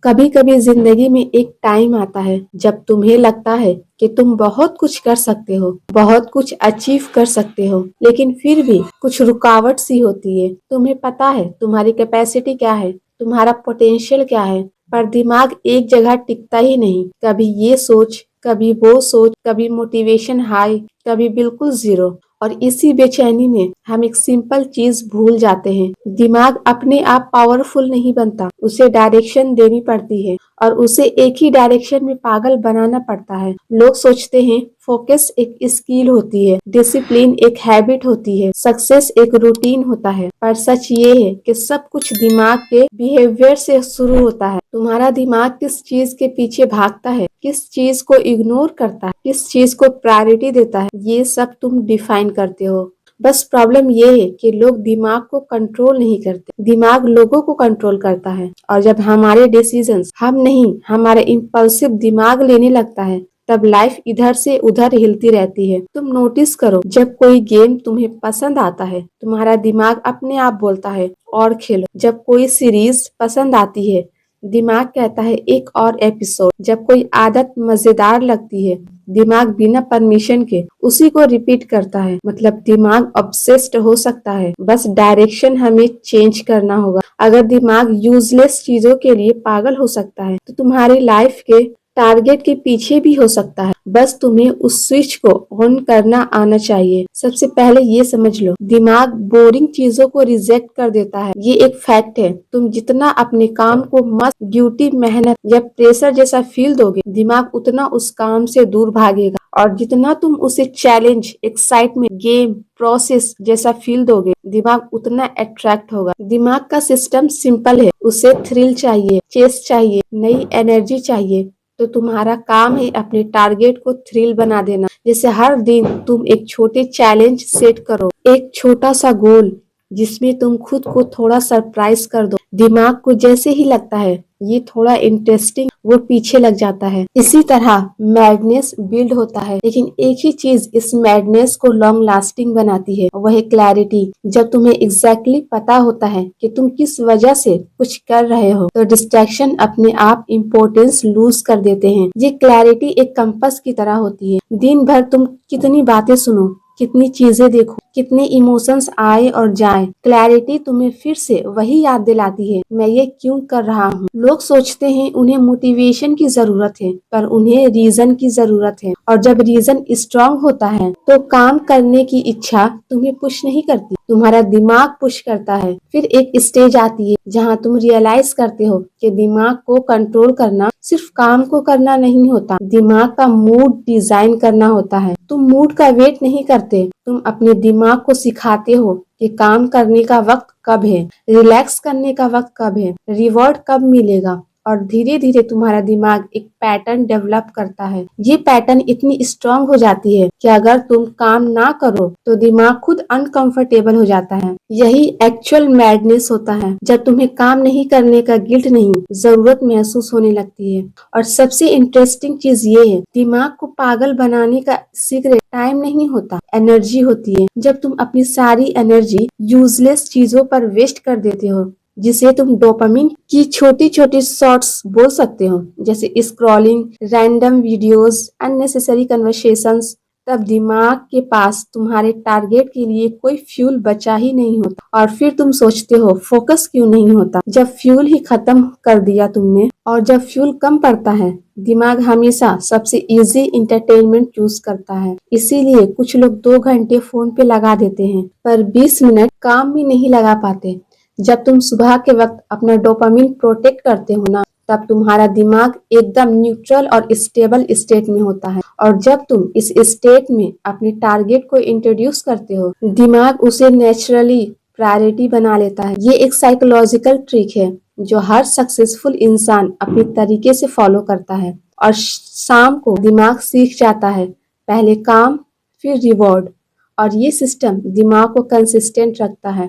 कभी कभी जिंदगी में एक टाइम आता है जब तुम्हें लगता है कि तुम बहुत कुछ कर सकते हो, बहुत कुछ अचीव कर सकते हो, लेकिन फिर भी कुछ रुकावट सी होती है। तुम्हें पता है तुम्हारी कैपेसिटी क्या है, तुम्हारा पोटेंशियल क्या है, पर दिमाग एक जगह टिकता ही नहीं। कभी ये सोच, कभी वो सोच, कभी मोटिवेशन हाई, कभी बिल्कुल जीरो। और इसी बेचैनी में हम एक सिंपल चीज भूल जाते हैं। दिमाग अपने आप पावरफुल नहीं बनता, उसे डायरेक्शन देनी पड़ती है और उसे एक ही डायरेक्शन में पागल बनाना पड़ता है। लोग सोचते हैं फोकस एक स्किल होती है, डिसिप्लिन एक हैबिट होती है, सक्सेस एक रूटीन होता है, पर सच ये है कि सब कुछ दिमाग के बिहेवियर से शुरू होता है। तुम्हारा दिमाग किस चीज के पीछे भागता है, किस चीज को इग्नोर करता है, किस चीज को प्रायोरिटी देता है, ये सब तुम डिफाइन करते हो। बस प्रॉब्लम ये है कि लोग दिमाग को कंट्रोल नहीं करते, दिमाग लोगों को कंट्रोल करता है। और जब हमारे डिसीजंस हम नहीं, हमारे इम्पल्सिव दिमाग लेने लगता है, तब लाइफ इधर से उधर हिलती रहती है। तुम नोटिस करो, जब कोई गेम तुम्हें पसंद आता है, तुम्हारा दिमाग अपने आप बोलता है और खेलो। जब कोई सीरीज पसंद आती है, दिमाग कहता है एक और एपिसोड। जब कोई आदत मजेदार लगती है, दिमाग बिना परमिशन के उसी को रिपीट करता है। मतलब दिमाग ऑब्सेस्ड हो सकता है, बस डायरेक्शन हमें चेंज करना होगा। अगर दिमाग यूजलेस चीजों के लिए पागल हो सकता है, तो तुम्हारी लाइफ के टारगेट के पीछे भी हो सकता है। बस तुम्हें उस स्विच को ऑन करना आना चाहिए। सबसे पहले ये समझ लो, दिमाग बोरिंग चीजों को रिजेक्ट कर देता है, ये एक फैक्ट है। तुम जितना अपने काम को मस्त, ड्यूटी, मेहनत या प्रेशर जैसा फील दोगे, दिमाग उतना उस काम से दूर भागेगा। और जितना तुम उसे चैलेंज, एक्साइटमेंट, गेम, प्रोसेस जैसा फील दोगे, दिमाग उतना अट्रैक्ट होगा। दिमाग का सिस्टम सिंपल है, उसे थ्रिल चाहिए, चेस चाहिए, नई एनर्जी चाहिए। तो तुम्हारा काम है अपने टारगेट को थ्रिल बना देना। जैसे हर दिन तुम एक छोटे चैलेंज सेट करो, एक छोटा सा गोल जिसमें तुम खुद को थोड़ा सरप्राइज कर दो। दिमाग को जैसे ही लगता है ये थोड़ा इंटरेस्टिंग, वो पीछे लग जाता है। इसी तरह मैडनेस बिल्ड होता है, लेकिन एक ही चीज इस मैडनेस को लॉन्ग लास्टिंग बनाती है, वह है क्लैरिटी। जब तुम्हें एग्जैक्टली पता होता है कि तुम किस वजह से कुछ कर रहे हो, तो डिस्ट्रैक्शन अपने आप इम्पोर्टेंस लूज कर देते हैं। ये क्लैरिटी एक कंपास की तरह होती है। दिन भर तुम कितनी बातें सुनो, कितनी चीजें देखो, कितने इमोशंस आए और जाए, क्लैरिटी तुम्हें फिर से वही याद दिलाती है, मैं ये क्यों कर रहा हूँ। लोग सोचते हैं उन्हें मोटिवेशन की जरूरत है, पर उन्हें रीजन की जरूरत है। और जब रीजन स्ट्रांग होता है, तो काम करने की इच्छा तुम्हें पुश नहीं करती, तुम्हारा दिमाग पुश करता है। फिर एक स्टेज आती है जहाँ तुम रियलाइज करते हो कि दिमाग को कंट्रोल करना सिर्फ काम को करना नहीं होता, दिमाग का मूड डिजाइन करना होता है। तुम मूड का वेट नहीं करते, तुम अपने दिमाग को सिखाते हो कि काम करने का वक्त कब है, रिलैक्स करने का वक्त कब है, रिवॉर्ड कब मिलेगा। और धीरे धीरे तुम्हारा दिमाग एक पैटर्न डेवलप करता है। ये पैटर्न इतनी स्ट्रांग हो जाती है कि अगर तुम काम ना करो तो दिमाग खुद अनकंफर्टेबल हो जाता है। यही एक्चुअल मैडनेस होता है, जब तुम्हें काम नहीं करने का गिल्ट नहीं, जरूरत महसूस होने लगती है। और सबसे इंटरेस्टिंग चीज ये है, दिमाग को पागल बनाने का सीक्रेट टाइम नहीं होता, एनर्जी होती है। जब तुम अपनी सारी एनर्जी यूजलेस चीजों पर वेस्ट कर देते हो, जिसे तुम डोपामिन की छोटी छोटी शॉर्ट्स बोल सकते हो, जैसे scrolling, random videos, unnecessary conversations, तब दिमाग के पास तुम्हारे टारगेट के लिए कोई फ्यूल बचा ही नहीं होता। और फिर तुम सोचते हो फोकस क्यों नहीं होता, जब फ्यूल ही खत्म कर दिया तुमने। और जब फ्यूल कम पड़ता है, दिमाग हमेशा सबसे इजी इंटरटेनमेंट चूज करता है। इसीलिए कुछ लोग 2 घंटे फोन पे लगा देते हैं, पर 20 मिनट काम में नहीं लगा पाते। जब तुम सुबह के वक्त अपना डोपामिन प्रोटेक्ट करते हो ना, तब तुम्हारा दिमाग एकदम न्यूट्रल और स्टेबल स्टेट में होता है। और जब तुम इस स्टेट में अपने टारगेट को इंट्रोड्यूस करते हो, दिमाग उसे नेचुरली प्रायोरिटी बना लेता है। ये एक साइकोलॉजिकल ट्रिक है जो हर सक्सेसफुल इंसान अपने तरीके से फॉलो करता है। और शाम को दिमाग सीख जाता है, पहले काम फिर रिवॉर्ड। और ये सिस्टम दिमाग को कंसिस्टेंट रखता है।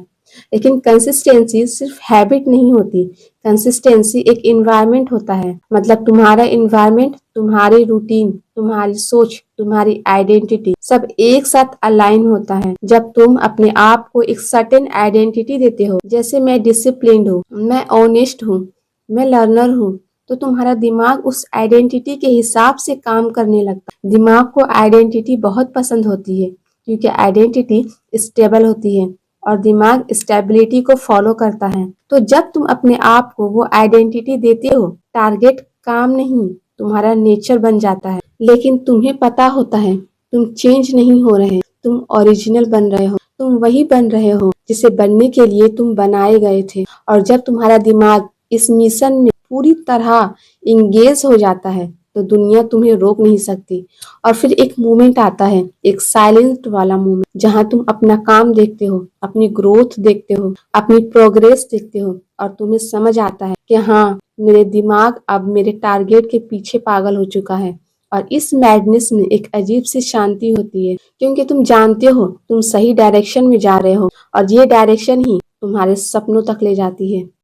लेकिन कंसिस्टेंसी सिर्फ हैबिट नहीं होती, कंसिस्टेंसी एक इन्वायरमेंट होता है। मतलब तुम्हारा इन्वायरमेंट, तुम्हारी रूटीन, तुम्हारी सोच, तुम्हारी आइडेंटिटी सब एक साथ अलाइन होता है। जब तुम अपने आप को एक सर्टेन आइडेंटिटी देते हो, जैसे मैं डिसिप्लिन्ड हूँ, मैं ऑनेस्ट हूँ, मैं लर्नर हूँ, तो तुम्हारा दिमाग उस आइडेंटिटी के हिसाब से काम करने लगता है। दिमाग को आइडेंटिटी बहुत पसंद होती है क्योंकि आइडेंटिटी स्टेबल होती है और दिमाग स्टेबिलिटी को फॉलो करता है। तो जब तुम अपने आप को वो आइडेंटिटी देते हो, टारगेट काम नहीं तुम्हारा नेचर बन जाता है। लेकिन तुम्हें पता होता है तुम चेंज नहीं हो रहे, तुम ओरिजिनल बन रहे हो, तुम वही बन रहे हो जिसे बनने के लिए तुम बनाए गए थे। और जब तुम्हारा दिमाग इस मिशन में पूरी तरह इंगेज हो जाता है तो दुनिया तुम्हें रोक नहीं सकती। और फिर एक मोमेंट आता है, एक साइलेंट वाला मोमेंट, जहां तुम अपना काम देखते हो, अपनी ग्रोथ देखते हो, अपनी प्रोग्रेस देखते हो और तुम्हें समझ आता है कि हाँ, मेरे दिमाग अब मेरे टारगेट के पीछे पागल हो चुका है। और इस मैडनेस में एक अजीब सी शांति होती है क्योंकि तुम जानते हो तुम सही डायरेक्शन में जा रहे हो और ये डायरेक्शन ही तुम्हारे सपनों तक ले जाती है।